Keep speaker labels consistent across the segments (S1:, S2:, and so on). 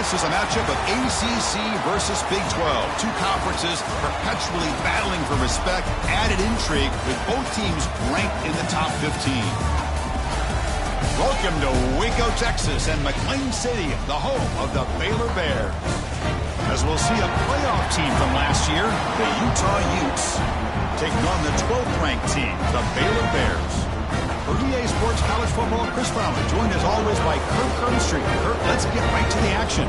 S1: This is a matchup of ACC versus Big 12. Two conferences perpetually battling for respect. Added intrigue with both teams ranked in the top 15. Welcome to Waco, Texas, and McLean City, the home of the Baylor Bears. As we'll see a playoff team from last year, the Utah Utes, taking on the 12th-ranked team, the Baylor Bears. For EA Sports College Football, Chris Fowler, joined as always by Kirk Herbstreit. Kirk, let's get right to the action.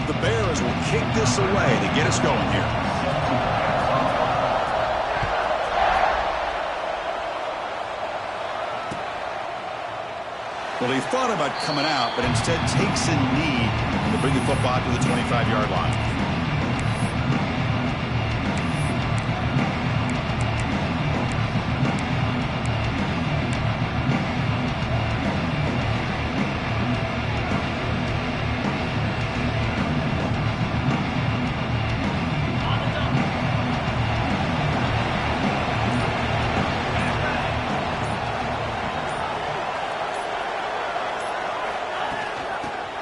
S1: The Bears will kick this away to get us going here. Well, he thought about coming out, but instead takes a knee to bring the football to the 25-yard line.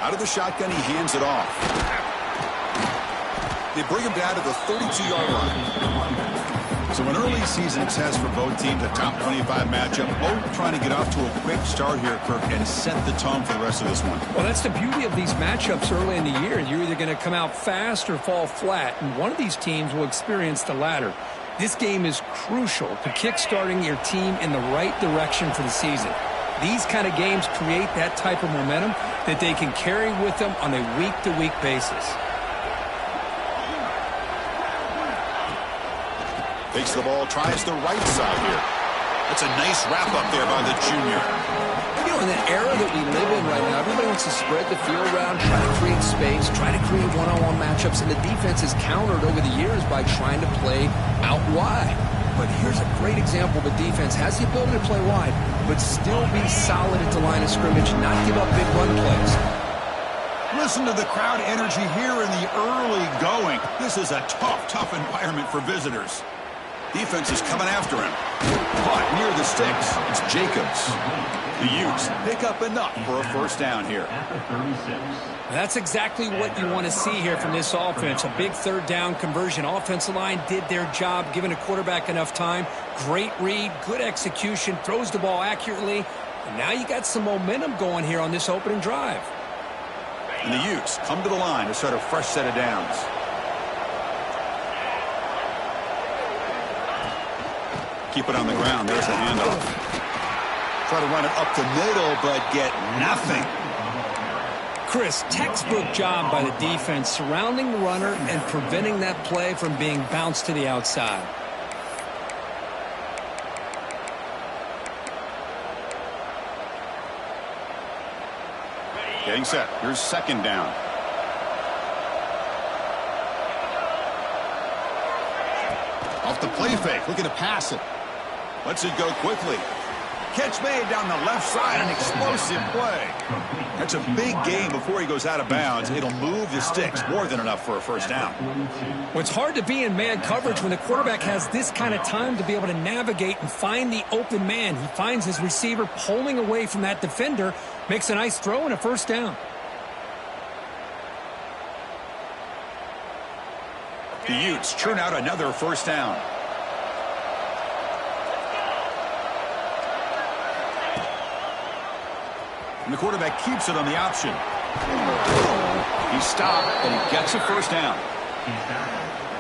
S1: Out of the shotgun, he hands it off. They bring him down to the 32-yard line. So an early season success for both teams, a top 25 matchup. Both trying to get off to a quick start here, Kirk, and set the tone for the rest of this one.
S2: Well, that's the beauty of these matchups early in the year. You're either going to come out fast or fall flat, and one of these teams will experience the latter. This game is crucial to kick-starting your team in the right direction for the season. These kind of games create that type of momentum that they can carry with them on a week-to-week basis.
S1: Takes the ball, tries the right side here. That's a nice wrap-up there by the junior.
S2: You know, in the era that we live in right now, everybody wants to spread the field around, try to create space, try to create one-on-one matchups, and the defense is countered over the years by trying to play out wide. But here's a great example of a defense has the ability to play wide, but still be solid at the line of scrimmage, not give up big run plays.
S1: Listen to the crowd energy here in the early going. This is a tough environment for visitors. Defense is coming after him. Caught near the sticks. It's Jacobs. The Utes pick up enough for a first down here.
S2: That's exactly what you want to see here from this offense. A big third down conversion. Offensive line did their job, giving a quarterback enough time. Great read, good execution, throws the ball accurately. And now you got some momentum going here on this opening drive.
S1: And the Utes come to the line to start a fresh set of downs. Keep it on the ground. There's the handoff. Try to run it up the middle, but get nothing.
S2: Chris, textbook job by the defense surrounding the runner and preventing that play from being bounced to the outside.
S1: Getting set. Here's second down. Off the play fake. Looking to pass it. Lets it go quickly. Catch made down the left side, an explosive play. That's a big gain before he goes out of bounds. It'll move the sticks, more than enough for a first down.
S2: Well, it's hard to be in man coverage when the quarterback has this kind of time to be able to navigate and find the open man. He finds his receiver pulling away from that defender, makes a nice throw and a first down.
S1: The Utes churn out another first down. And the quarterback keeps it on the option. He stopped, and he gets a first down.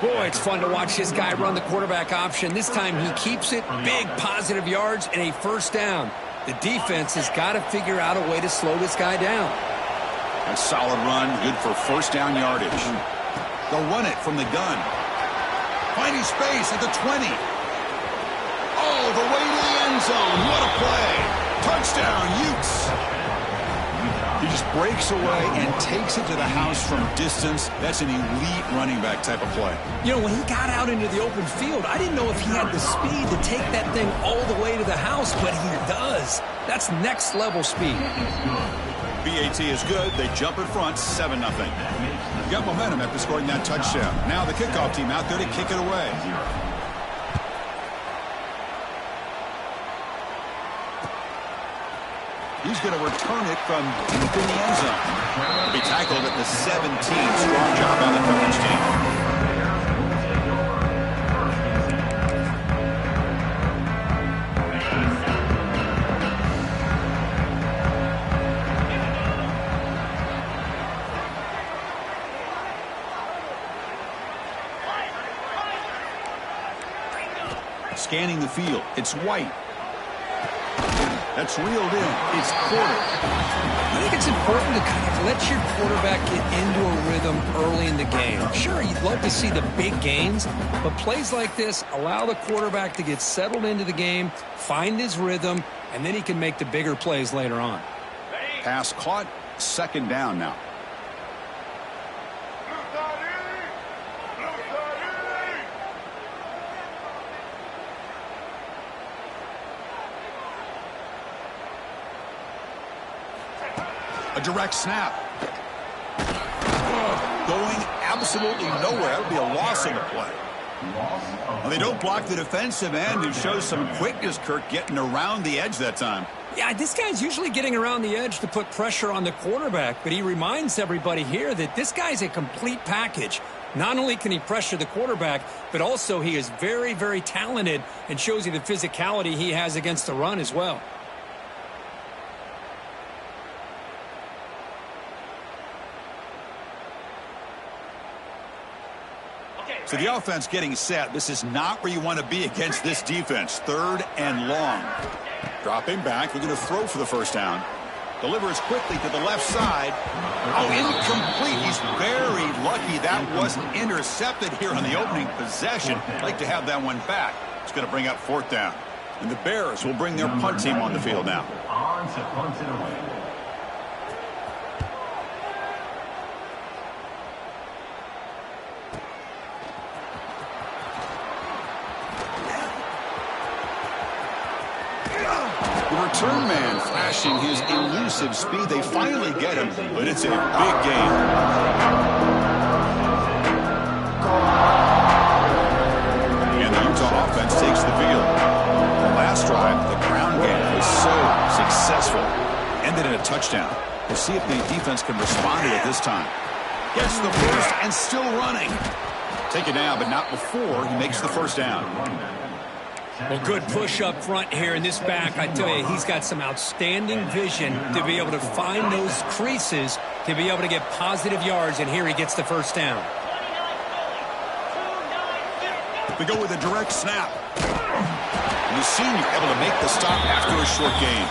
S2: Boy, it's fun to watch this guy run the quarterback option. This time he keeps it, big positive yards, and a first down. The defense has got to figure out a way to slow this guy down.
S1: A solid run, good for first down yardage. They'll run it from the gun. Finding space at the 20. Oh, the way to the end zone. What a play. Touchdown, Utes. just breaks away and takes it to the house from distance. That's an elite running back type of play.
S2: You know, when he got out into the open field, I didn't know if he had the speed to take that thing all the way to the house, but he does. That's next level speed.
S1: BAT is good. They jump in front, 7-0. Got momentum after scoring that touchdown. Now the kickoff team out there to kick it away. He's going to return it from deep in the end zone. He'll be tackled at the 17. Strong job on the coverage team. Scanning the field. It's White. That's reeled in. It's Porter.
S2: I think it's important to kind of let your quarterback get into a rhythm early in the game. Sure, you'd love to see the big gains, but plays like this allow the quarterback to get settled into the game, find his rhythm, and then he can make the bigger plays later on.
S1: Pass caught. 2nd down now. A direct snap. Going absolutely nowhere. That would be a loss on the play. Well, they don't block the defensive end and show some quickness, Kirk, getting around the edge that time.
S2: Yeah, this guy's usually getting around the edge to put pressure on the quarterback, but he reminds everybody here that this guy's a complete package. Not only can he pressure the quarterback, but also he is very, very talented and shows you the physicality he has against the run as well.
S1: So the offense getting set. This is not where you want to be against this defense. 3rd and long. Dropping back. They're going to throw for the 1st down. Delivers quickly to the left side. Oh, incomplete. He's very lucky that wasn't intercepted here on the opening possession. Like to have that one back. It's going to bring up 4th down. And the Bears will bring their punt team on the field now.
S3: On to punt it away.
S1: The return man flashing his elusive speed. They finally get him, but it's a big game. And the Utah offense takes the field. The last drive, the ground game was so successful. Ended in a touchdown. We'll see if the defense can respond to it this time. Gets the first and still running. Take it now, but not before he makes the 1st down.
S2: Well, good push up front here in this back. I tell you, he's got some outstanding vision to be able to find those creases, to be able to get positive yards, and here he gets the 1st down.
S1: We go with a direct snap. And the senior able to make the stop after a short gain.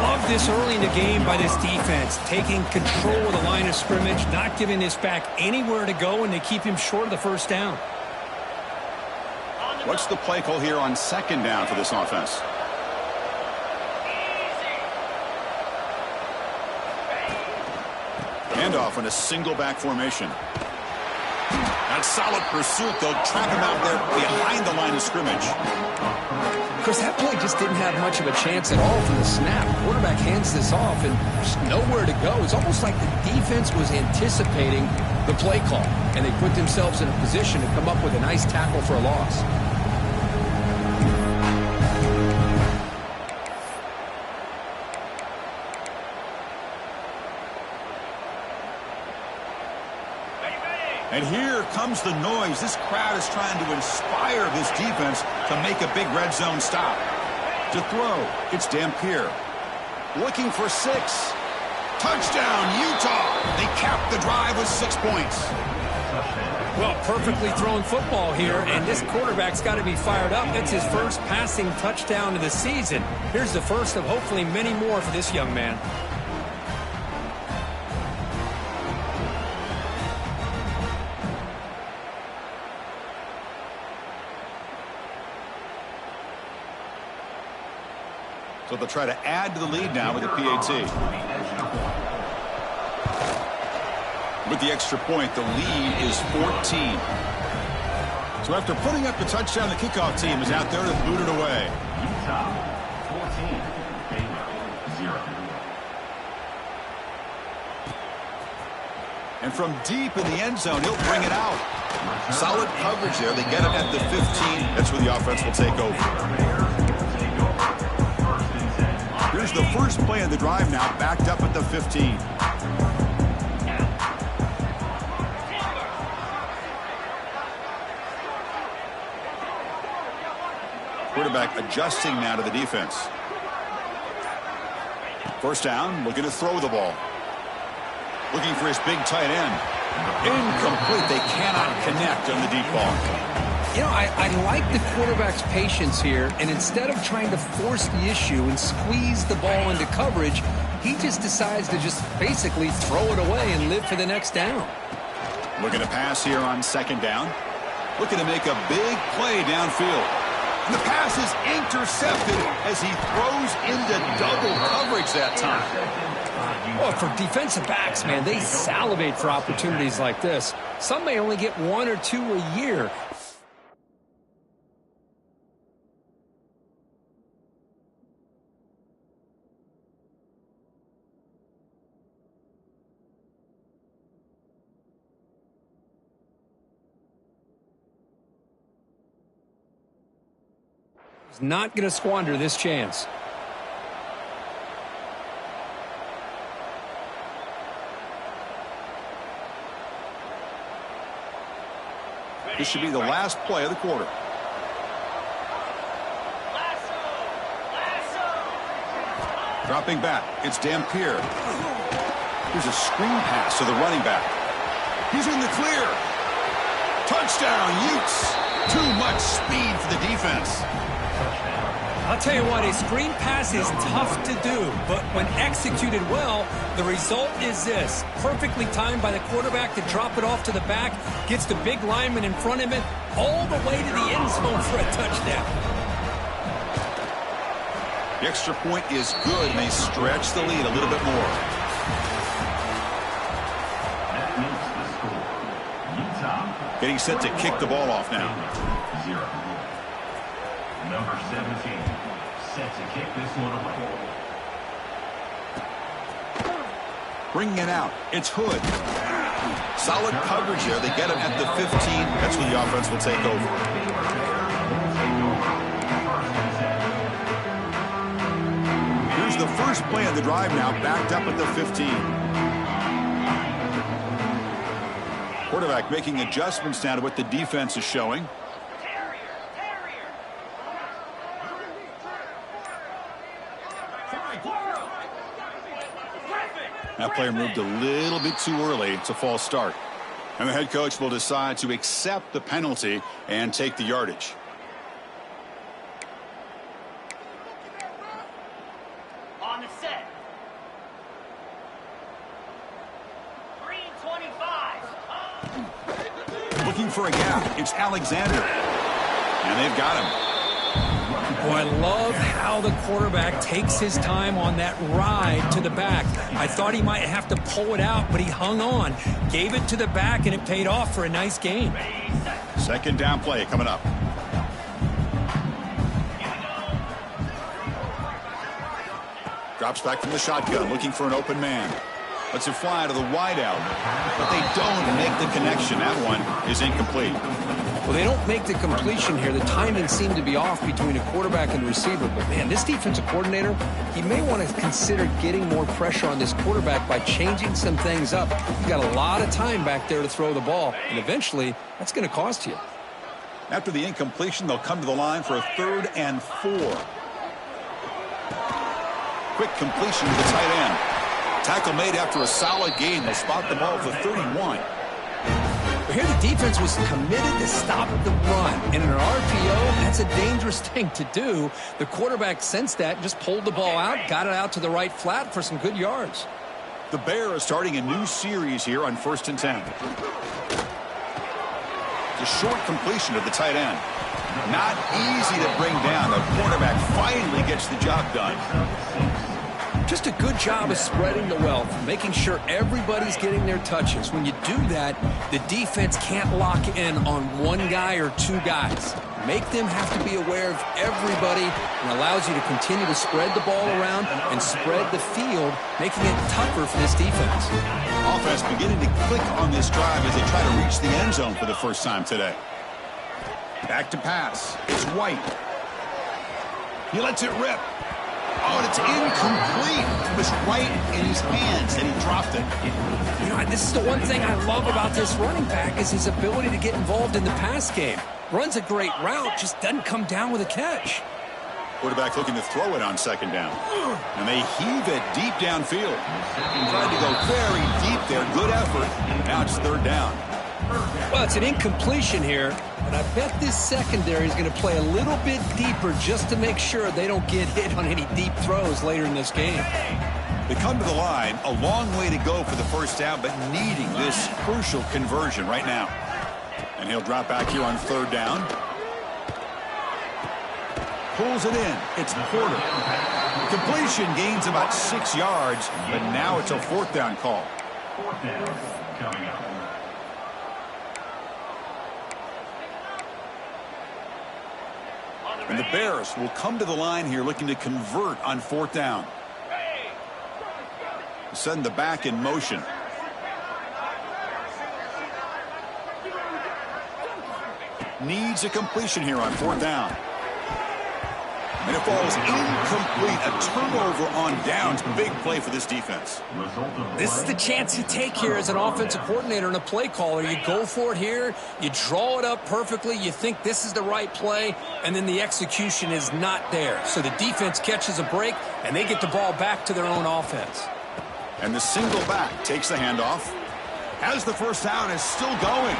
S2: Love this early in the game by this defense, taking control of the line of scrimmage, not giving this back anywhere to go, and they keep him short of the 1st down.
S1: What's the play call here on 2nd down for this offense? Handoff in a single back formation. That's solid pursuit. They'll track him out there behind the line of scrimmage.
S2: Of course, that play just didn't have much of a chance at all from the snap. Quarterback hands this off and there's nowhere to go. It's almost like the defense was anticipating the play call, and they put themselves in a position to come up with a nice tackle for a loss.
S1: And here comes the noise. This crowd is trying to inspire this defense to make a big red zone stop. To throw, it's Dampier. Looking for 6. Touchdown, Utah. They cap the drive with 6 points.
S2: Well, perfectly thrown football here, and this quarterback's got to be fired up. It's his first passing touchdown of the season. Here's the first of hopefully many more for this young man.
S1: So they'll try to add to the lead now with the PAT. With the extra point, the lead is 14. So after putting up the touchdown, the kickoff team is out there to boot it away.
S3: Utah 14, Baylor 0.
S1: And from deep in the end zone, he'll bring it out. Solid coverage there. They get it at the 15. That's where the offense will take over. Here's the first play of the drive now, backed up at the 15. Quarterback adjusting now to the defense. First down, looking to throw the ball. Looking for his big tight end. Incomplete. They cannot connect on the deep ball.
S2: You know, I like the quarterback's patience here, and instead of trying to force the issue and squeeze the ball into coverage, he just decides to just basically throw it away and live for the next down.
S1: Looking to pass here on second down. Looking to make a big play downfield. And the pass is intercepted as he throws into double coverage that time.
S2: Well, for defensive backs, man, they salivate for opportunities like this. Some may only get 1 or 2 a year. He's not going to squander this chance.
S1: This should be the last play of the quarter. Dropping back, it's Dampier. Here's a screen pass to the running back. He's in the clear. Touchdown, Utes. Too much speed for the defense.
S4: I'll tell you what, a screen pass is tough to do, but when executed well, the result is this. Perfectly timed by the quarterback to drop it off to the back, gets the big lineman in front of him, all the way to the end zone for a touchdown.
S1: The extra point is good, and they stretch the lead a little bit more.
S3: That makes the score. Utah
S1: Getting set to kick the ball off now.
S3: 0. Number 17, set to kick this one away.
S1: Bringing it out, it's Hood. Solid coverage there. They get him at the 15. That's where the offense will take over. Here's the first play of the drive now, backed up at the 15. Quarterback making adjustments now to what the defense is showing. That player moved a little bit too early. It's a false start. And the head coach will decide to accept the penalty and take the yardage.
S5: On the set. Green 25.
S1: Looking for a gap. It's Alexander. And they've got him.
S4: Boy, I love how the quarterback takes his time on that ride to the back. I thought he might have to pull it out, but he hung on, gave it to the back, and it paid off for a nice gain.
S1: Second down play coming up. Drops back from the shotgun, looking for an open man. Lets it fly to the wideout, but they don't make the connection. That one is incomplete.
S2: Well, they don't make the completion here. The timing seemed to be off between a quarterback and receiver. But, man, this defensive coordinator, he may want to consider getting more pressure on this quarterback by changing some things up. You've got a lot of time back there to throw the ball, and eventually that's going to cost you.
S1: After the incompletion, they'll come to the line for a 3rd and 4. Quick completion to the tight end. Tackle made after a solid gain. They'll spot the ball for 31.
S2: But here the defense was committed to stop the run. And in an RPO, that's a dangerous thing to do. The quarterback sensed that and just pulled the ball out, got it out to the right flat for some good yards.
S1: The Bears are starting a new series here on 1st and 10. It's a short completion to the tight end. Not easy to bring down. The quarterback finally gets the job done.
S2: Just a good job of spreading the wealth, making sure everybody's getting their touches. When you do that, the defense can't lock in on one guy or two guys. Make them have to be aware of everybody and allows you to continue to spread the ball around and spread the field, making it tougher for this defense.
S1: Offense beginning to click on this drive as they try to reach the end zone for the first time today. Back to pass. It's White. He lets it rip. Oh, and it's incomplete. It was right in his hands, and he dropped it.
S2: You know, this is the one thing I love about this running back is his ability to get involved in the pass game. Runs a great route, just doesn't come down with a catch.
S1: Quarterback looking to throw it on second down. And they heave it deep downfield. Tried to go very deep there. Good effort. Now it's third down.
S4: Well, it's an incompletion here, but I bet this secondary is going to play a little bit deeper just to make sure they don't get hit on any deep throws later in this game.
S1: They come to the line, a long way to go for the first down, but needing this crucial conversion right now. And he'll drop back here on third down. Pulls it in. It's Porter. Completion gains about 6 yards, but now it's a fourth down call.
S3: Fourth down coming up.
S1: And the Bears will come to the line here looking to convert on fourth down. Send the back in motion. Needs a completion here on fourth down. And it falls incomplete. A turnover on downs. Big play for this defense.
S4: This is the chance you take here as an offensive coordinator and a play caller. You go for it here. You draw it up perfectly. You think this is the right play, and then the execution is not there. So the defense catches a break, and they get the ball back to their own offense.
S1: And the single back takes the handoff. Has the first down, is still going.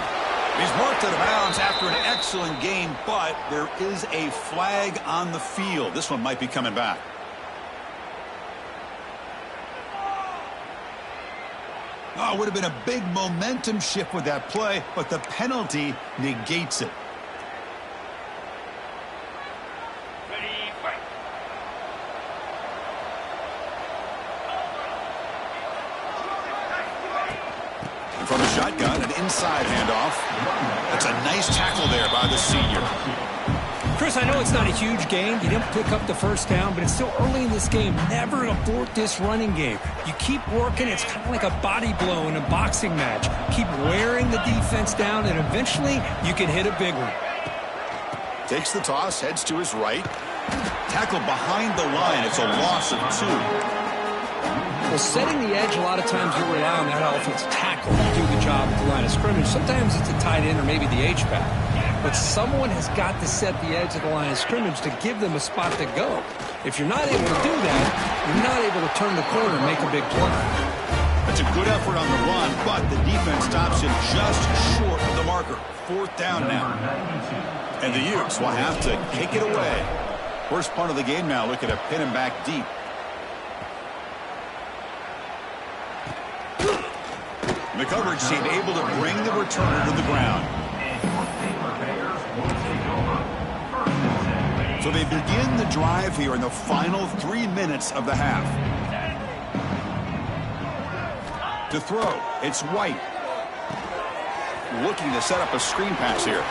S1: He's marked out of bounds after an excellent game, but there is a flag on the field. This one might be coming back. Oh, it would have been a big momentum shift with that play, but the penalty negates it. From the shotgun, an inside handoff. That's a nice tackle there by the senior.
S4: Chris, I know it's not a huge game. You didn't pick up the first down, but it's still early in this game. Never abort this running game. You keep working. It's kind of like a body blow in a boxing match. Keep wearing the defense down, and eventually you can hit a big one.
S1: Takes the toss, heads to his right. Tackle behind the line. It's a loss of 2.
S2: Well, setting the edge, a lot of times you rely on that offensive tackle to do the job at the line of scrimmage. Sometimes it's a tight end or maybe the H-back. But someone has got to set the edge of the line of scrimmage to give them a spot to go. If you're not able to do that, you're not able to turn the corner and make a big play.
S1: That's a good effort on the run, but the defense stops him just short of the marker. Fourth down now. And the Utes will have to kick it away. First punt of the game now, looking to pin him back deep. The coverage team able to bring the returner to the ground. So they begin the drive here in the final 3 minutes of the half. To throw, it's White. Looking to set up a screen pass here.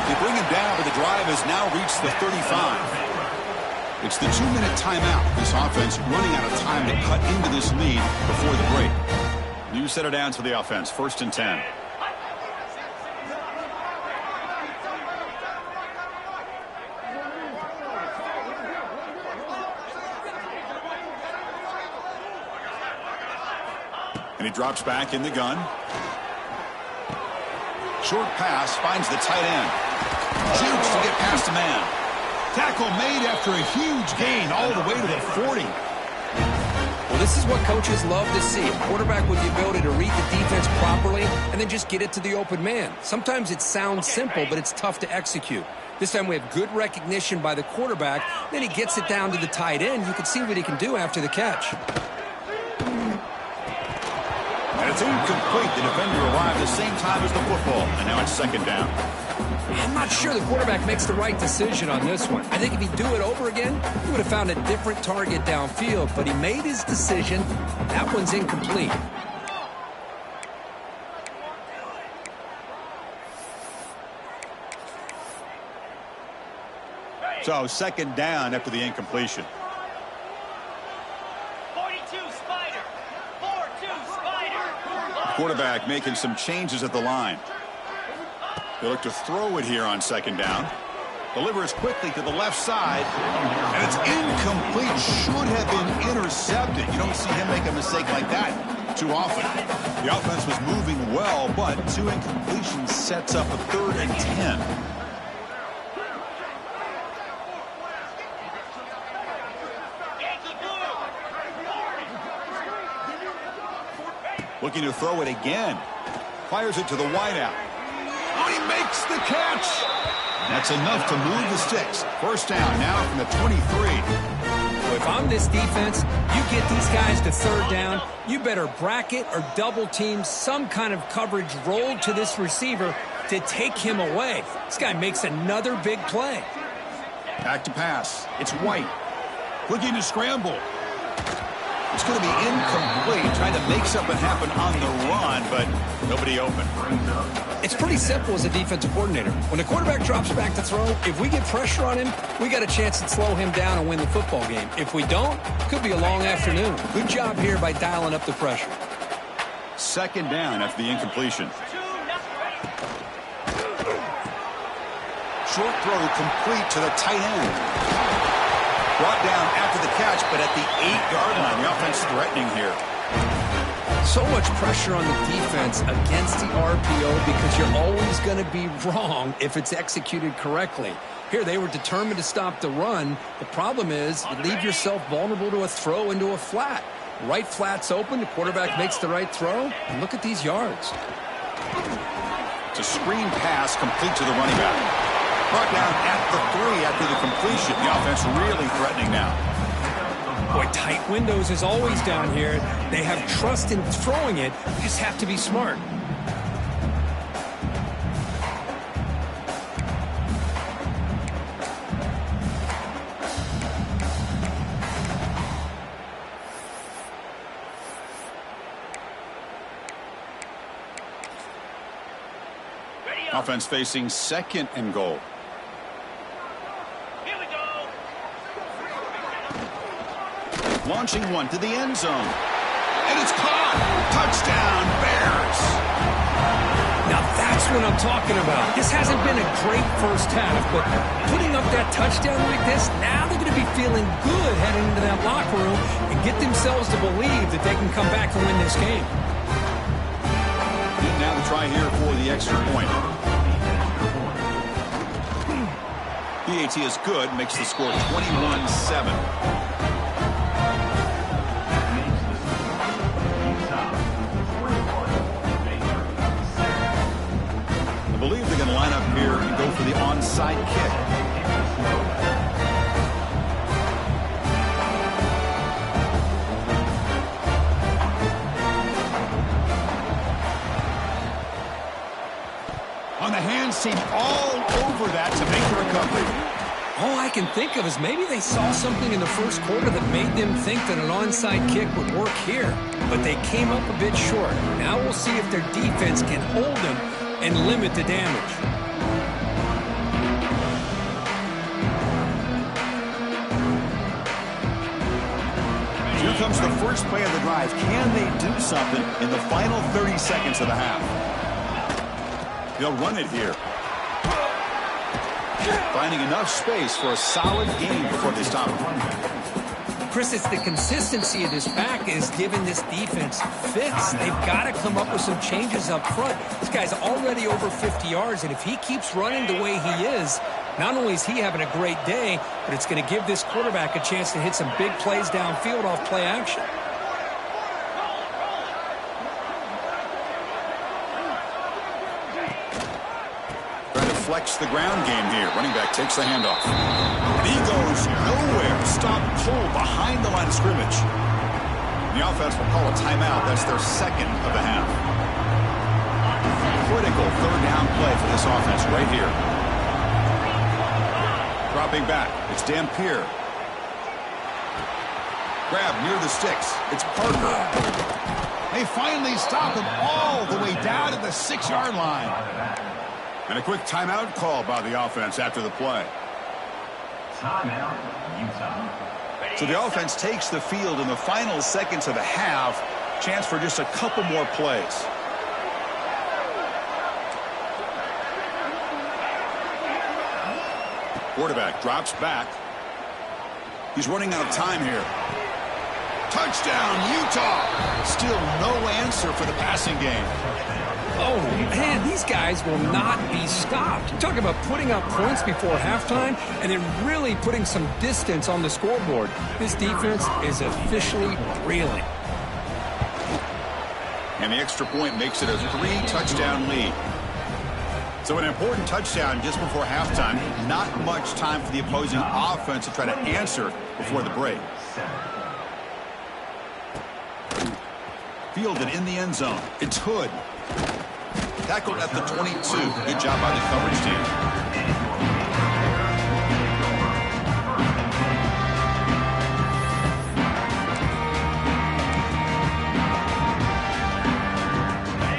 S1: They bring him down, but the drive has now reached the 35. It's the 2-minute timeout. This offense running out of time to cut into this lead before the break. New set of downs for the offense. 1st and 10. And he drops back in the gun. Short pass finds the tight end. Shoots to get past a man. Tackle made after a huge gain all the way to the 40.
S2: Well, this is what coaches love to see. A quarterback with the ability to read the defense properly and then just get it to the open man. Sometimes it sounds simple, but it's tough to execute. This time we have good recognition by the quarterback. Then he gets it down to the tight end. You can see what he can do after the catch.
S1: And it's incomplete. The defender arrived the same time as the football. And now it's second down.
S2: I'm not sure the quarterback makes the right decision on this one. I think if he'd do it over again, he would have found a different target downfield, but he made his decision. That one's incomplete.
S1: So second down after the incompletion.
S5: 42 Spider. 4-2 Spider.
S1: Quarterback making some changes at the line. They look to throw it here on second down. Delivers quickly to the left side. And it's incomplete. Should have been intercepted. You don't see him make a mistake like that too often. The offense was moving well, but 2 incompletions sets up a 3rd and 10. Looking to throw it again. Fires it to the wideout. Oh, he makes the catch. That's enough to move the sticks. First down now from the 23.
S4: Well, if I'm this defense, you get these guys to third down, you better bracket or double team some kind of coverage rolled to this receiver to take him away. This guy makes another big play.
S1: Back to pass. It's White. Looking to scramble. It's going to be incomplete, trying to make something happen on the run, but nobody open.
S4: It's pretty simple as a defensive coordinator. When the quarterback drops back to throw, if we get pressure on him, we got a chance to slow him down and win the football game. If we don't, it could be a long afternoon. Good job here by dialing up the pressure.
S1: Second down after the incompletion. Short throw complete to the tight end. Brought down after the catch, but at the 8-yard line. The offense threatening here.
S2: So much pressure on the defense against the RPO because you're always going to be wrong if it's executed correctly. Here, they were determined to stop the run. The problem is you leave yourself vulnerable to a throw into a flat. Right flat's open. The quarterback makes the right throw. And look at these yards.
S1: It's a screen pass complete to the running back. Brought down at the 3 after the completion. The offense really threatening now.
S4: Boy, tight windows is always down here. They have trust in throwing it. You just have to be smart.
S1: Offense facing 2nd and goal. Launching one to the end zone. And it's caught. Touchdown, Bears.
S4: Now that's what I'm talking about. This hasn't been a great first half, but putting up that touchdown like this, now they're going to be feeling good heading into that locker room and get themselves to believe that they can come back and win this game.
S1: And now the try here for the extra point. PAT is good, makes the score 21-7. I believe they're going to line up here and go for the onside kick. On the hands team all over that to make the recovery.
S4: All I can think of is maybe they saw something in the first quarter that made them think that an onside kick would work here. But they came up a bit short. Now we'll see if their defense can hold them and limit the damage.
S1: Here comes the first play of the drive. Can they do something in the final 30 seconds of the half? They'll run it here. Finding enough space for a solid gain before they stop.
S4: Chris, it's the consistency of this back is giving this defense fits. They've got to come up with some changes up front. This guy's already over 50 yards, and if he keeps running the way he is, not only is he having a great day, but it's going to give this quarterback a chance to hit some big plays downfield off play action.
S1: Flex the ground game here. Running back takes the handoff. And he goes nowhere. Stop pull behind the line of scrimmage. The offense will call a timeout. That's their 2nd of the half. critical third down play for this offense right here. Dropping back, it's Dampier. Grab near the sticks. It's Parker. They finally stop him all the way down at the 6-yard line. And a quick timeout call by the offense after the play.
S3: Timeout, Utah.
S1: So the offense takes the field in the final seconds of the half. Chance for just a couple more plays. Quarterback drops back. He's running out of time here. Touchdown, Utah! Still no answer for the passing game.
S4: Oh, man, these guys will not be stopped. Talk about putting up points before halftime and then really putting some distance on the scoreboard. This defense is officially reeling.
S1: And the extra point makes it a 3-touchdown lead. So an important touchdown just before halftime. Not much time for the opposing offense to try to answer before the break. Fielded in the end zone. It's Hood. Tackled at the 22. Good job by the coverage team.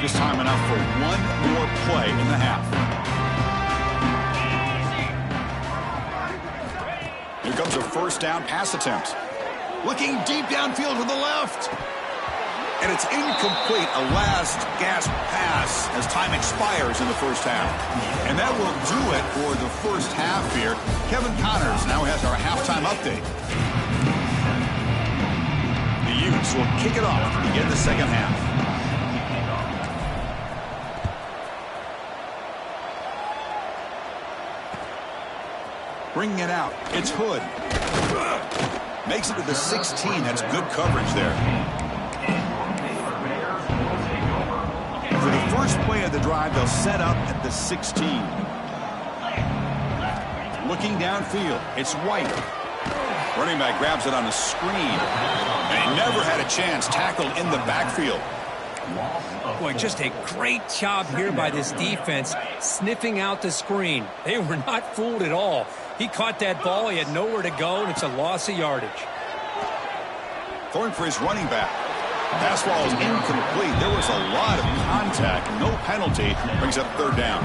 S1: Just time enough for one more play in the half. Here comes a first down pass attempt. Looking deep downfield to the left. And it's incomplete, a last gasp pass as time expires in the first half. And that will do it for the first half here. Kevin Connors now has our halftime update. The Utes will kick it off to begin the second half. Bringing it out, it's Hood. Makes it to the 16, that's good coverage there. For the first play of the drive, they'll set up at the 16. Looking downfield, it's White. Running back grabs it on a screen. And he never had a chance, tackled in the backfield.
S4: Boy, just a great job here by this defense, sniffing out the screen. They were not fooled at all. He caught that ball, he had nowhere to go, and it's a loss of yardage.
S1: Throwing for his running back. Pass ball is incomplete. There was a lot of contact. No penalty. Brings up third down.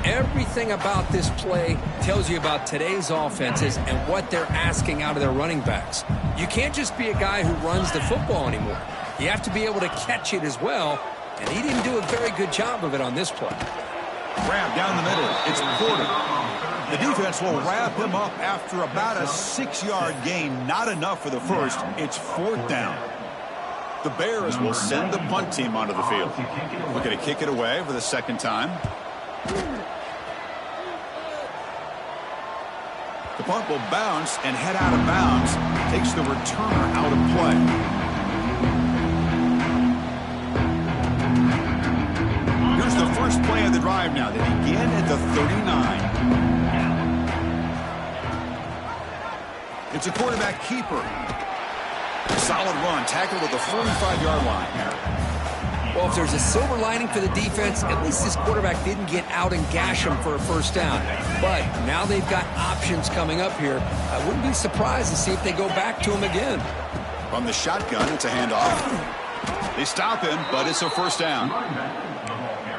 S4: Everything about this play tells you about today's offenses and what they're asking out of their running backs. You can't just be a guy who runs the football anymore. You have to be able to catch it as well, and he didn't do a very good job of it on this play.
S1: Grab down the middle. It's Porter. The defense will wrap him up after about a 6-yard gain. Not enough for the first. It's fourth down. The Bears will send the punt team onto the field. Looking to kick it away for the second time. The punt will bounce and head out of bounds. Takes the returner out of play. Here's the first play of the drive now. They begin at the 39. It's a quarterback keeper. Solid run, tackled at the 45-yard line.
S4: Well, if there's a silver lining for the defense, at least this quarterback didn't get out and gash him for a first down. But now they've got options coming up here. I wouldn't be surprised to see if they go back to him again.
S1: From the shotgun, it's a handoff. They stop him, but it's a first down.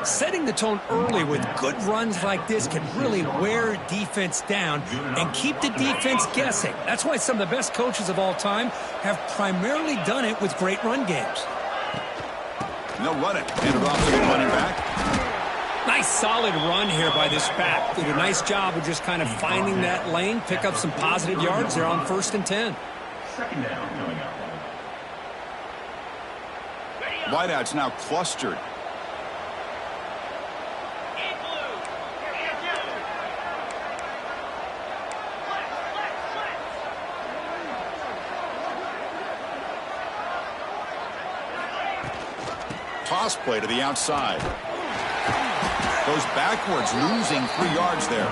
S4: Setting the tone early with good runs like this can really wear defense down and keep the defense guessing. That's why some of the best coaches of all time have primarily done it with great run games.
S1: And they'll run it. Hand it off to the running back.
S4: Nice solid run here by this back. Did a nice job of just kind of finding that lane, pick up some positive yards there on 1st and 10.
S3: Second down coming up.
S1: Wideouts now clustered. Toss play to the outside. Goes backwards, losing 3 yards there.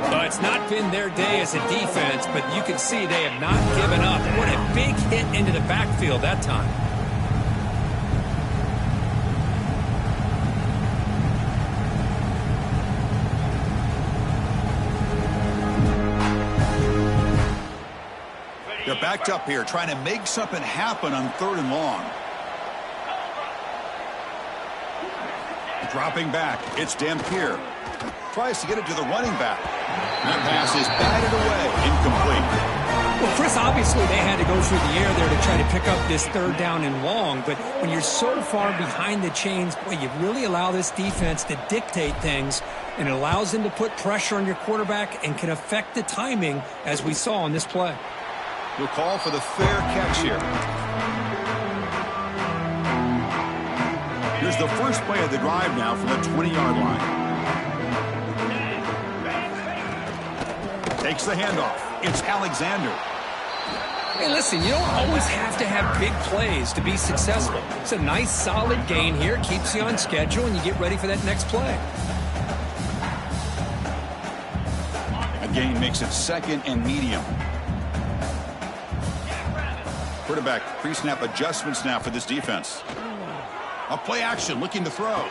S4: Well, it's not been their day as a defense, but you can see they have not given up. What a big hit into the backfield that time.
S1: They're backed up here, trying to make something happen on 3rd and long. Dropping back, it's Dampier. Tries to get it to the running back. That pass is batted away, incomplete.
S4: Well, Chris, obviously they had to go through the air there to try to pick up this 3rd down and long, but when you're so far behind the chains, boy, you really allow this defense to dictate things, and it allows them to put pressure on your quarterback and can affect the timing, as we saw on this play.
S1: We'll call for the fair catch here. Here's the first play of the drive now from the 20-yard line. Takes the handoff. It's Alexander.
S4: Hey, listen, you don't always have to have big plays to be successful. It's a nice, solid gain here. Keeps you on schedule, and you get ready for that next play.
S1: A gain makes it 2nd and medium. Quarterback pre-snap adjustments now for this defense. A play action, looking to throw.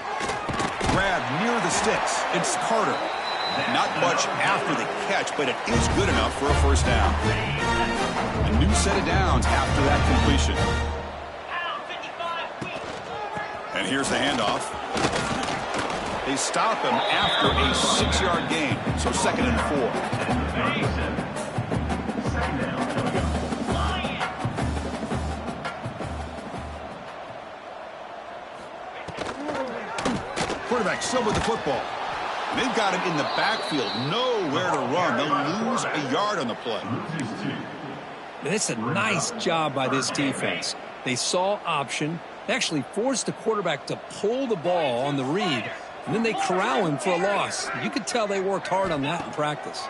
S1: Grab near the sticks. It's Carter. Not much after the catch, but it is good enough for a 1st down. A new set of downs after that completion. And here's the handoff. They stop him after a 6-yard gain, so 2nd and 4. Quarterback still with the football. They've got him in the backfield, nowhere to run. They'll lose a yard on the play.
S4: It's a nice job by this defense. They saw option. They actually forced the quarterback to pull the ball on the read, and then they corral him for a loss. You could tell they worked hard on that in practice.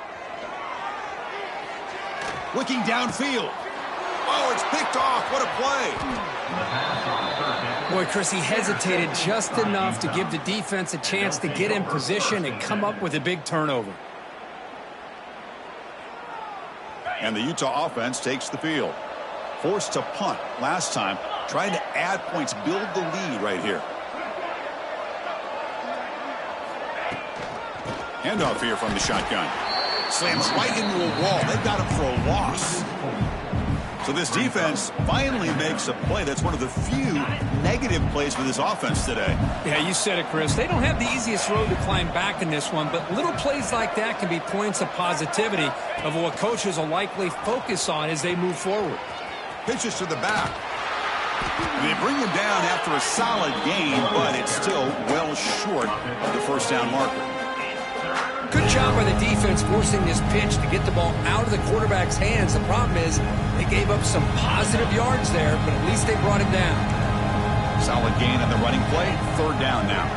S1: Looking downfield. Oh, it's picked off. What a play.
S4: Boy, Chris, he hesitated just enough to give the defense a chance to get in position and come up with a big turnover.
S1: And the Utah offense takes the field. Forced to punt last time. Trying to add points, build the lead right here. Handoff here from the shotgun. Slams right into a wall. They've got him for a loss. So this defense finally makes a play. That's one of the few negative plays for this offense today.
S4: Yeah, you said it, Chris. They don't have the easiest road to climb back in this one, but little plays like that can be points of positivity of what coaches will likely focus on as they move forward.
S1: Pitches to the back. They bring him down after a solid gain, but it's still well short of the 1st down marker.
S4: Good job by the defense forcing this pitch to get the ball out of the quarterback's hands. The problem is they gave up some positive yards there, but at least they brought him down.
S1: Solid gain on the running play. 3rd down now.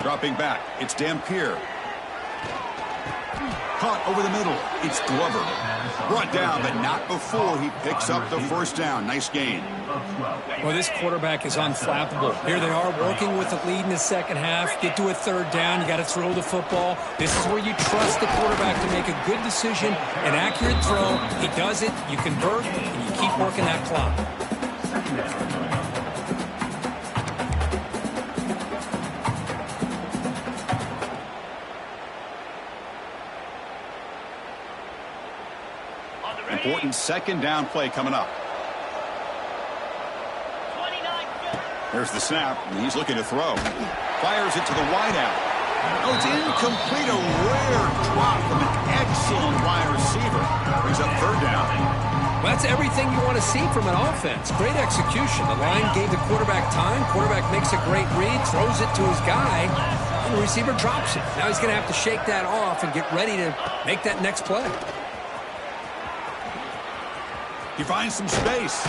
S1: Dropping back. It's Dampier. Caught over the middle. It's Glover. Brought down, but not before he picks up the 1st down. Nice gain.
S4: Well, this quarterback is unflappable. Here they are working with the lead in the 2nd half. Get to a 3rd down. You got to throw the football. This is where you trust the quarterback to make a good decision, an accurate throw. He does it. You convert, and you keep working that clock.
S1: Important 2nd down play coming up. There's the snap, and he's looking to throw. Fires it to the wideout. Oh, it's incomplete. A rare drop from an excellent wide receiver. Brings up 3rd down.
S4: Well, that's everything you want to see from an offense. Great execution. The line gave the quarterback time. Quarterback makes a great read, throws it to his guy, and the receiver drops it. Now he's going to have to shake that off and get ready to make that next play.
S1: He finds some space.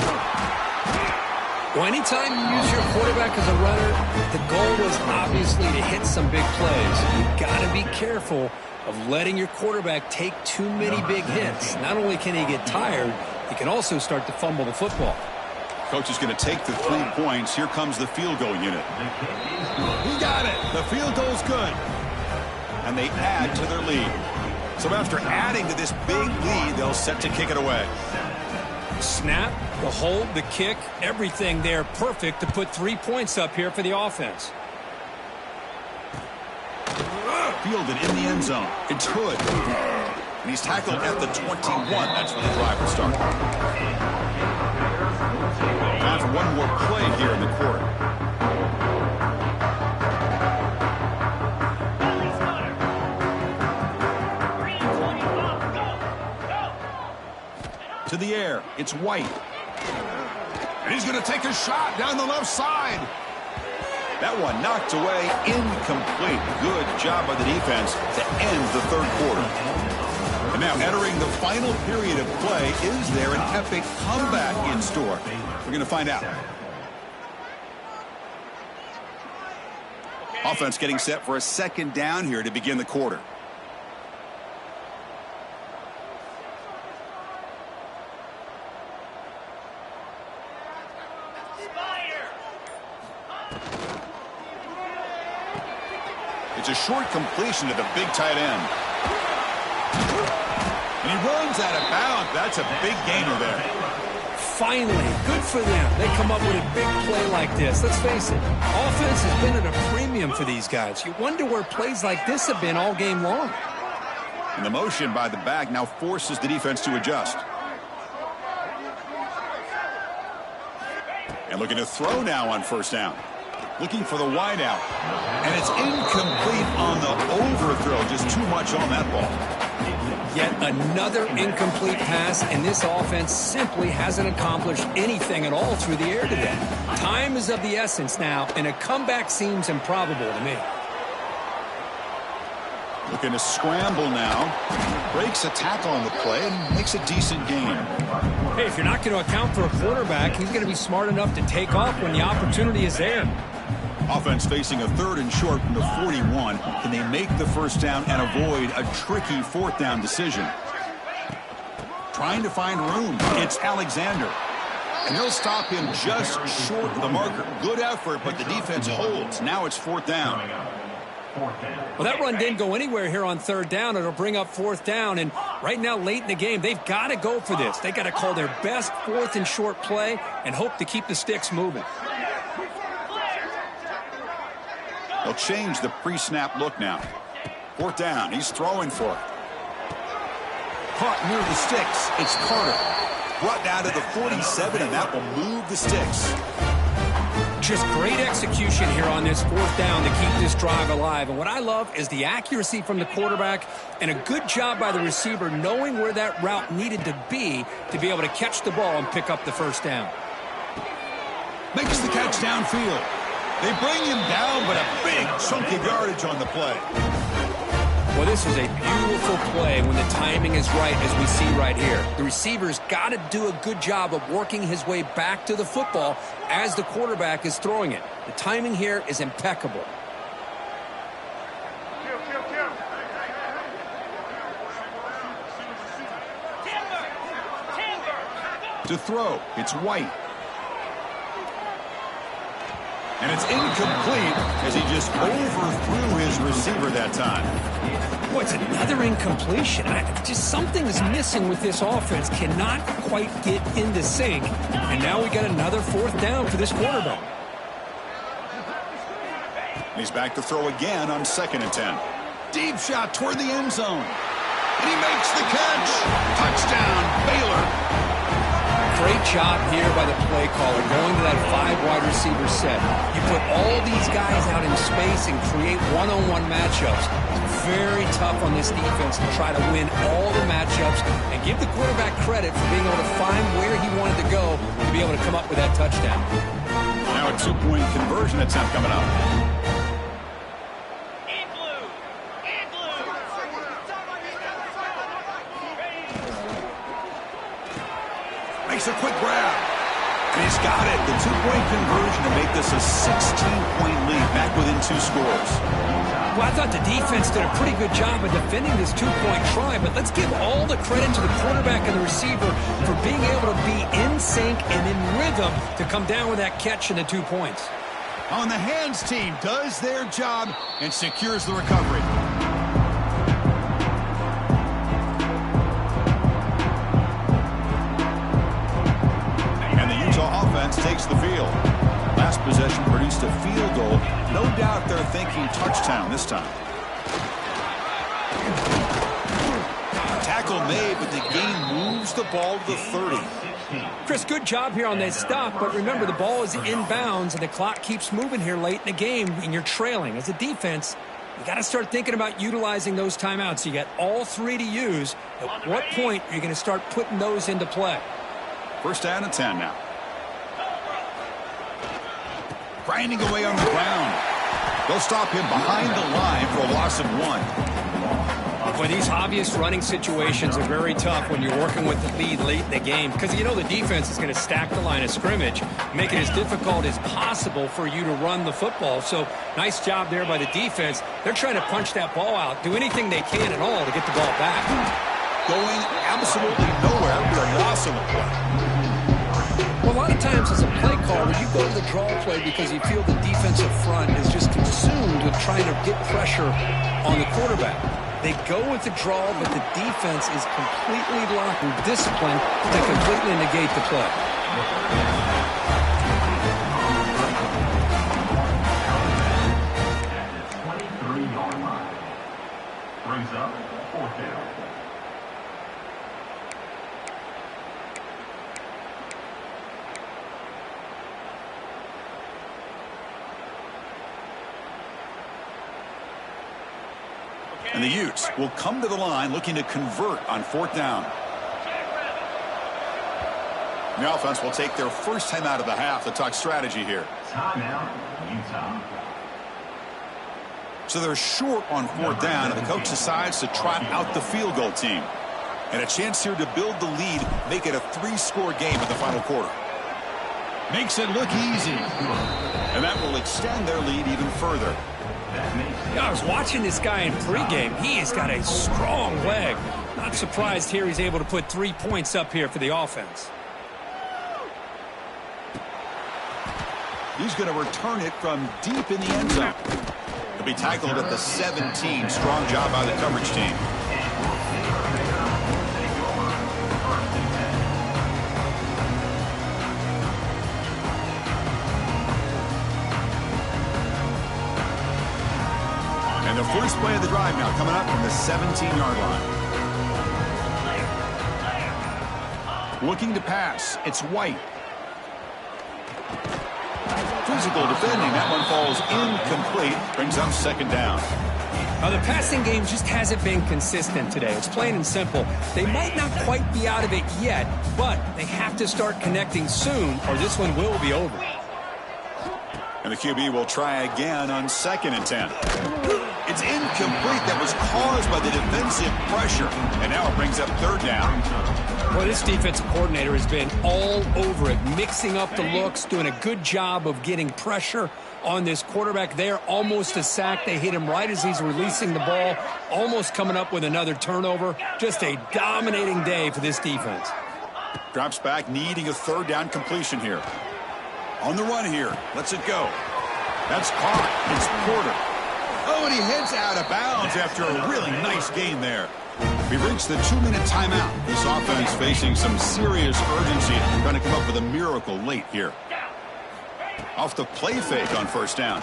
S4: Well, anytime you use your quarterback as a runner, the goal was obviously to hit some big plays. You've got to be careful of letting your quarterback take too many big hits. Not only can he get tired, he can also start to fumble the football.
S1: Coach is going to take the 3 points. Here comes the field goal unit. He got it. The field goal's good. And they add to their lead. So after adding to this big lead, they'll set to kick it away.
S4: Snap, the hold, the kick, everything there perfect to put 3 points up here for the offense.
S1: Fielded in the end zone. It's good. And he's tackled at the 21. That's where the drive will start. Time for one more play here in the quarter. To the air. It's White. And he's going to take a shot down the left side. That one knocked away, incomplete. Good job by the defense to end the third quarter. And now entering the final period of play, is there an epic comeback in store? We're going to find out. Offense getting set for a second down here to begin the quarter. It's a short completion to the big tight end. And he runs out of bounds. That's a big gainer there.
S4: Finally, good for them. They come up with a big play like this. Let's face it, offense has been at a premium for these guys. You wonder where plays like this have been all game long.
S1: And the motion by the back now forces the defense to adjust. And looking to throw now on first down. Looking for the wide out. And it's incomplete on the overthrow. Just too much on that ball.
S4: Yet another incomplete pass, and this offense simply hasn't accomplished anything at all through the air today. Time is of the essence now, and a comeback seems improbable to me.
S1: Looking to scramble now. Breaks a tackle on the play and makes a decent gain.
S4: Hey, if you're not going to account for a quarterback, he's going to be smart enough to take off when the opportunity is there.
S1: Offense facing a third and short from the 41. Can they make the first down and avoid a tricky fourth down decision? Trying to find room. It's Alexander. And they'll stop him just short of the marker. Good effort, but the defense holds. Now it's fourth down.
S4: Well, that run didn't go anywhere here on third down. It'll bring up fourth down. And right now, late in the game, they've got to go for this. They've got to call their best fourth and short play and hope to keep the sticks moving.
S1: They'll change the pre-snap look now. Fourth down. He's throwing for it. Caught near the sticks. It's Carter. Brought down to the 47, and that will move the sticks.
S4: Just great execution here on this fourth down to keep this drive alive. And what I love is the accuracy from the quarterback and a good job by the receiver knowing where that route needed to be able to catch the ball and pick up the first down.
S1: Makes the catch downfield. They bring him down, but a big chunk of yardage on the play.
S4: Well, this is a beautiful play when the timing is right, as we see right here. The receiver's got to do a good job of working his way back to the football as the quarterback is throwing it. The timing here is impeccable.
S1: To throw, it's White. And it's incomplete as he just overthrew his receiver that time.
S4: Boy, it's another incompletion. Just something is missing with this offense. Cannot quite get into sync. And now we got another fourth down for this quarterback.
S1: He's back to throw again on 2nd and 10. Deep shot toward the end zone. And he makes the catch. Touchdown, Baylor.
S4: Great job here by the play caller going to that 5-wide receiver set. You put all these guys out in space and create one-on-one matchups. It's very tough on this defense to try to win all the matchups and give the quarterback credit for being able to find where he wanted to go to be able to come up with that touchdown.
S1: Now a 2-point conversion attempt coming up. Makes a quick grab. And he's got it. The 2-point conversion to make this a 16-point lead. Back within 2 scores.
S4: Well, I thought the defense did a pretty good job of defending this 2-point try, but let's give all the credit to the quarterback and the receiver for being able to be in sync and in rhythm to come down with that catch and the 2 points.
S1: On the hands team does their job and secures the recovery. offense takes the field. Last possession produced a field goal. No doubt they're thinking touchdown this time. Tackle made, but the game moves the ball to the 30.
S4: Chris, good job here on that stop, but remember the ball is inbounds and the clock keeps moving here late in the game and you're trailing. As a defense, you got to start thinking about utilizing those timeouts. You got all three to use. At what point are you going to start putting those into play?
S1: First down and 10 now. Grinding away on the ground. They'll stop him behind the line for a loss of 1.
S4: Well, these obvious running situations are very tough when you're working with the lead late in the game because you know the defense is going to stack the line of scrimmage, make it as difficult as possible for you to run the football. So nice job there by the defense. They're trying to punch that ball out, do anything they can at all to get the ball back.
S1: Going absolutely nowhere with a loss on the play.
S2: Well, a lot of times as a play caller, you go to the draw play because you feel the defensive front is just consumed with trying to get pressure on the quarterback. They go with the draw, but the defense is completely locked and disciplined to completely negate the play.
S3: At the 23-yard line. Brings up 4th down.
S1: And the Utes will come to the line looking to convert on 4th down. The offense will take their first time out of the half to talk strategy here.
S3: Timeout, Utah.
S1: So they're short on 4th down, and the coach decides to trot out the field goal team. And a chance here to build the lead, make it a 3-score game in the final quarter. Makes it look easy. And that will extend their lead even further.
S4: I was watching this guy in pregame. He has got a strong leg. Not surprised here he's able to put 3 points up here for the offense.
S1: He's going to return it from deep in the end zone. He'll be tackled at the 17. Strong job by the coverage team. And the first play of the drive now coming up from the 17-yard line. Looking to pass. It's White. Physical defending. That one falls incomplete. Brings up 2nd down.
S4: The passing game just hasn't been consistent today. It's plain and simple. They might not quite be out of it yet, but they have to start connecting soon or this one will be over.
S1: And the QB will try again on 2nd and 10. It's incomplete. That was caused by the defensive pressure. And now it brings up 3rd down.
S4: Well, this defensive coordinator has been all over it, mixing up the looks, doing a good job of getting pressure on this quarterback there. Almost a sack. They hit him right as he's releasing the ball, almost coming up with another turnover. Just a dominating day for this defense.
S1: Drops back, needing a 3rd down completion here. On the run here. Lets it go. That's caught. It's Porter. Oh, and he heads out of bounds after a really nice gain there. We've reached the 2-minute timeout. This offense facing some serious urgency, trying to come up with a miracle late here. Off the play fake on 1st down.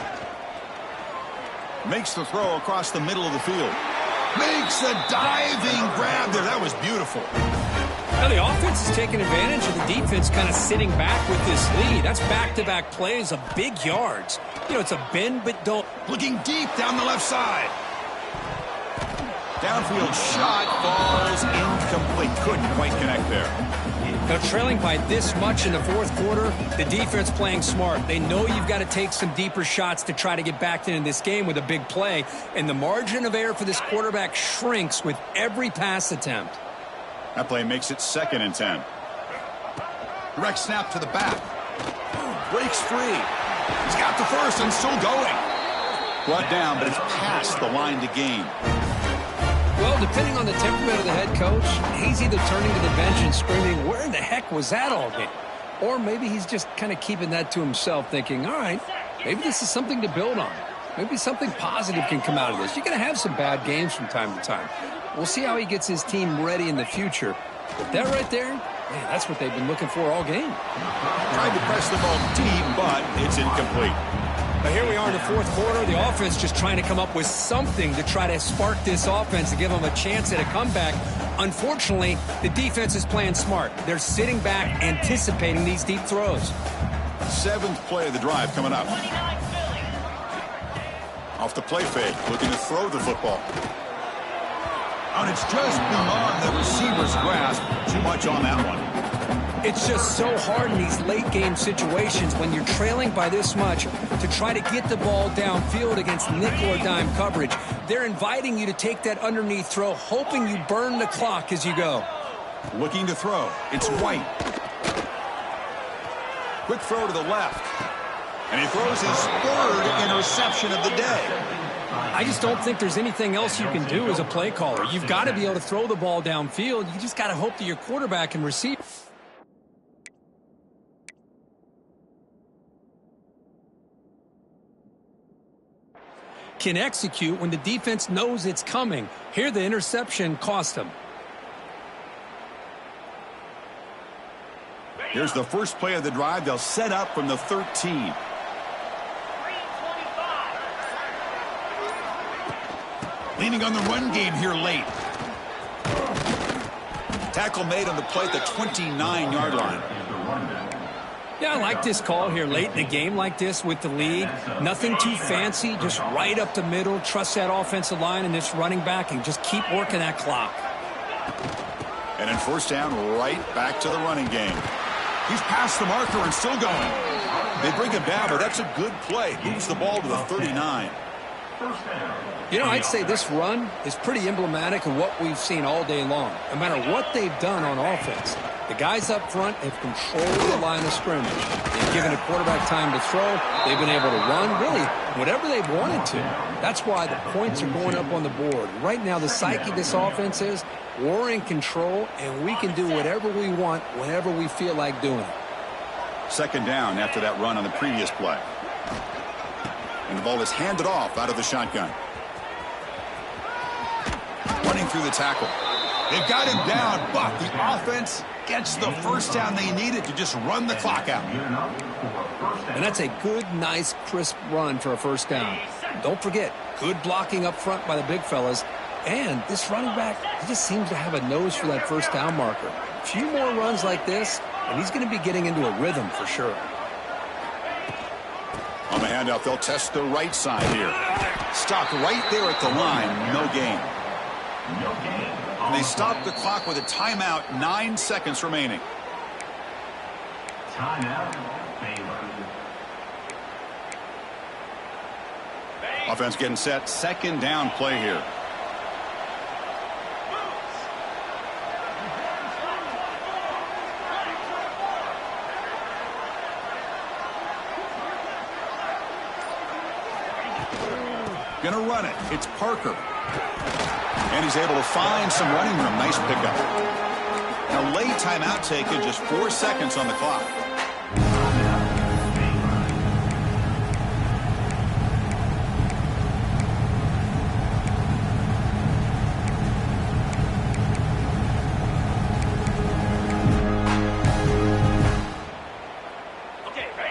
S1: Makes the throw across the middle of the field. Makes a diving grab there. That was beautiful.
S4: Now the offense is taking advantage of the defense kind of sitting back with this lead. That's back-to-back plays of big yards. You know, it's a bend but don't.
S1: Looking deep down the left side. Downfield shot falls incomplete. Couldn't quite connect there.
S4: Now trailing by this much in the 4th quarter, the defense playing smart. They know you've got to take some deeper shots to try to get back into this game with a big play. And the margin of error for this quarterback shrinks with every pass attempt.
S1: That play makes it 2nd and 10. Direct snap to the back. Breaks free. He's got the first and still going. Brought down, but it's past the line to gain.
S2: Well, depending on the temperament of the head coach, he's either turning to the bench and screaming, where in the heck was that all game? Or maybe he's just kind of keeping that to himself, thinking, all right, maybe this is something to build on. Maybe something positive can come out of this. You're going to have some bad games from time to time. We'll see how he gets his team ready in the future. But that right there Man, that's what they've been looking for all game.
S1: Tried to press the ball deep, but it's incomplete.
S4: But here we are in the fourth quarter. The offense just trying to come up with something to try to spark this offense to give them a chance at a comeback. Unfortunately, the defense is playing smart. They're sitting back, anticipating these deep throws.
S1: Seventh play of the drive coming up. Off the play fake, looking to throw the football. And it's just beyond the receiver's grasp. Too much on that one.
S4: It's just so hard in these late-game situations when you're trailing by this much to try to get the ball downfield against nickel or dime coverage. They're inviting you to take that underneath throw, hoping you burn the clock as you go.
S1: Looking to throw. It's White. Quick throw to the left. And he throws his third interception of the day.
S4: I just don't think there's anything else you can do as a play caller. You've got to be able to throw the ball downfield. You just got to hope that your quarterback can receive. Can execute when the defense knows it's coming. Here the interception cost them.
S1: Here's the first play of the drive. They'll set up from the 13. Leaning on the run game here late. Tackle made on the play at the 29-yard line.
S4: Yeah, I like this call here late in the game like this with the lead. Nothing too fancy, just right up the middle. Trust that offensive line and this running back and just keep working that clock.
S1: And in first down, right back to the running game. He's past the marker and still going. They bring him down, but that's a good play. Moves the ball to the 39.
S2: You know, I'd say this run is pretty emblematic of what we've seen all day long. No matter what they've done on offense, the guys up front have controlled the line of scrimmage. They've given the quarterback time to throw. They've been able to run, really, whatever they've wanted to. That's why the points are going up on the board. Right now, the psyche of this offense is we're in control, and we can do whatever we want whenever we feel like doing it.
S1: Second down after that run on the previous play. And the ball is handed off out of the shotgun. Running through the tackle. They've got him down, but the offense gets the first down they needed to just run the clock out.
S2: And that's a good, nice, crisp run for a first down. Don't forget, good blocking up front by the big fellas. And this running back, he just seems to have a nose for that first down marker. A few more runs like this, and he's going to be getting into a rhythm for sure.
S1: On the handoff, they'll test the right side here. Stopped right there at the line. No gain. And they stop the clock with a timeout. 9 seconds remaining.
S3: Timeout, Baylor.
S1: Offense getting set. Second down play here. Gonna run it. It's Parker. And he's able to find some running room. Nice pickup. Now late timeout taken. Just 4 seconds on the clock.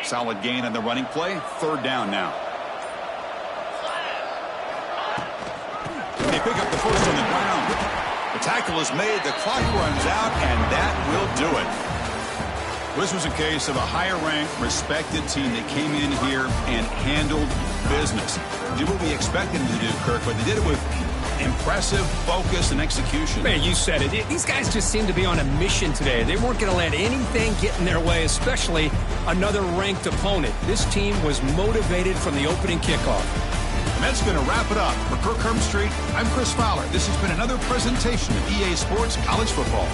S1: Solid gain on the running play. Third down now. They pick up the first on the ground. The tackle is made, the clock runs out, and that will do it. This was a case of a higher-ranked, respected team that came in here and handled business. Did what we expected them to do, Kirk, but they did it with impressive focus and execution.
S4: Man, you said it. These guys just seem to be on a mission today. They weren't going to let anything get in their way, especially another ranked opponent. This team was motivated from the opening kickoff.
S1: And that's going to wrap it up. For Kirk Hermstreet, I'm Chris Fowler. This has been another presentation of EA Sports College Football.